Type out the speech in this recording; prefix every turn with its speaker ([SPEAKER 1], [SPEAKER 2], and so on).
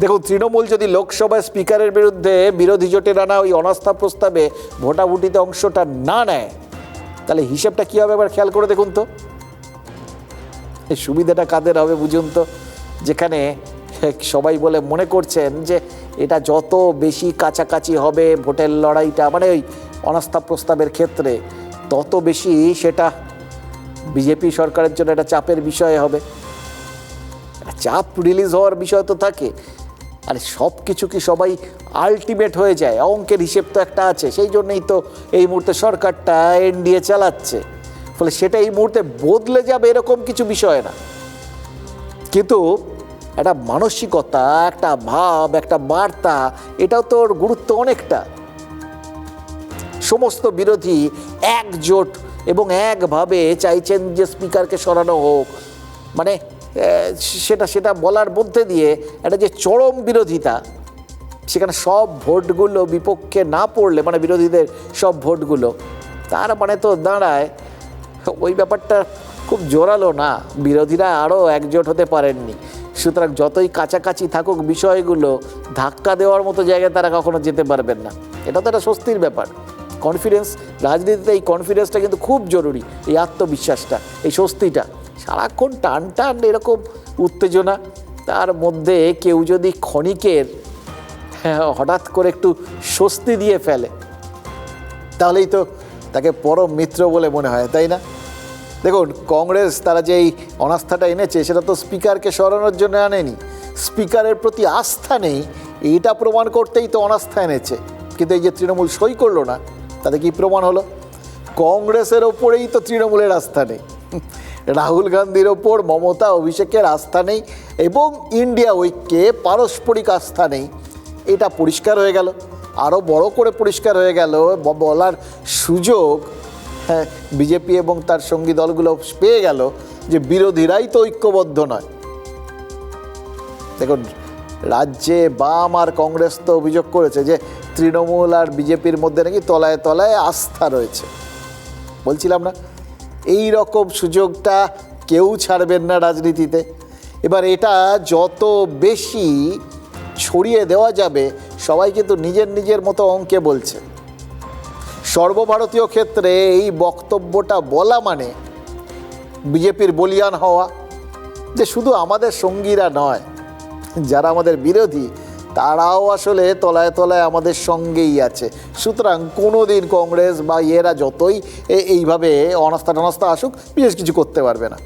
[SPEAKER 1] দেখুন, তৃণমূল যদি লোকসভায় স্পিকারের বিরুদ্ধে বিরোধী জোটের আনা ওই অনাস্থা প্রস্তাবে ভোটাভুটিতে অংশটা না নেয়, তাহলে হিসেবটা কী হবে এবার খেয়াল করে দেখুন তো। এই সুবিধাটা কাদের হবে বুঝুন তো, যেখানে সবাই বলে মনে করছেন যে এটা যত বেশি কাছাকাছি হবে ভোটের লড়াইটা, মানে ওই অনাস্থা প্রস্তাবের ক্ষেত্রে, তত বেশি সেটা বিজেপি সরকারের জন্য একটা চাপের বিষয় হবে। চাপ রিলিজ হওয়ার বিষয় তো থাকে, আর সব কিছু কি সবাই আলটিমেট হয়ে যায়? অঙ্কের হিসেব তো একটা আছে, সেই জন্যই তো এই মুহূর্তে সরকারটা এনডিএ চালাচ্ছে। ফলে সেটা এই মুহূর্তে বদলে যাবে এরকম কিছু বিষয় না, কিন্তু একটা মানসিকতা, একটা ভাব, একটা বার্তা, এটাও তো ওর গুরুত্ব অনেকটা। সমস্ত বিরোধী একজোট এবং একভাবে চাইছেন যে স্পিকারকে সরানো হোক, মানে সেটা বলার মধ্যে দিয়ে একটা যে চরম বিরোধিতা, সেখানে সব ভোটগুলো বিপক্ষে না পড়লে, মানে বিরোধীদের সব ভোটগুলো, তার মানে তো দাঁড়ায় ওই ব্যাপারটা খুব জোরালো না, বিরোধীরা আরও একজোট হতে পারেননি। সুতরাং যতই কাছাকাছি থাকুক বিষয়গুলো, ধাক্কা দেওয়ার মতো জায়গায় তারা কখনো যেতে পারবেন না। এটা তো একটা স্বস্তির ব্যাপার। কনফিডেন্স, রাজনীতিতে এই কনফিডেন্সটা কিন্তু খুব জরুরি, এই আত্মবিশ্বাসটা, এই স্বস্তিটা। সারাক্ষণ টান টান এরকম উত্তেজনা, তার মধ্যে কেউ যদি ক্ষণিকের হঠাৎ করে একটু স্বস্তি দিয়ে ফেলে, তাহলেই তো তাকে পরম মিত্র বলে মনে হয়, তাই না? দেখুন, কংগ্রেস তারা যে এই অনাস্থাটা এনেছে, সেটা তো স্পিকারকে সরানোর জন্য আনেনি। স্পিকারের প্রতি আস্থা নেই, এইটা প্রমাণ করতেই তো অনাস্থা এনেছে। কিন্তু এই যে তৃণমূল সই করলো না, তাতে কি প্রমাণ হলো? কংগ্রেসের ওপরেই তো তৃণমূলের আস্থা নেই, রাহুল গান্ধীর ওপর মমতা অভিষেকের আস্থা নেই, এবং ইন্ডিয়া ঐক্যে পারস্পরিক আস্থা নেই। এটা পরিষ্কার হয়ে গেল, আরও বড় করে পরিষ্কার হয়ে গেল, বলার সুযোগ বিজেপি এবং তার সঙ্গী দলগুলো পেয়ে গেল যে বিরোধীরাই তো ঐক্যবদ্ধ নয়। দেখুন, রাজ্যে বাম আর কংগ্রেস তো অভিযোগ করেছে যে তৃণমূল আর বিজেপির মধ্যে নাকি তলায় তলায় আস্থা রয়েছে। বলছিলাম না, এই রকম সুযোগটা কেউ ছাড়বেন না রাজনীতিতে। এবার এটা যত বেশি ছড়িয়ে দেওয়া যাবে, সবাই কিন্তু নিজের নিজের মতো অঙ্কে বলছে। সর্বভারতীয় ক্ষেত্রে এই বক্তব্যটা বলা মানে বিজেপির বলিয়ান হওয়া, যে শুধু আমাদের সঙ্গীরা নয়, যারা আমাদের বিরোধী তারাও আসলে তলায় তলায় আমাদের সঙ্গেই আছে। সুতরাং কোনো দিন কংগ্রেস বা এরা যতই এইভাবে অনাস্থা টনাস্থা আসুক, বিশেষ কিছু করতে পারবে না।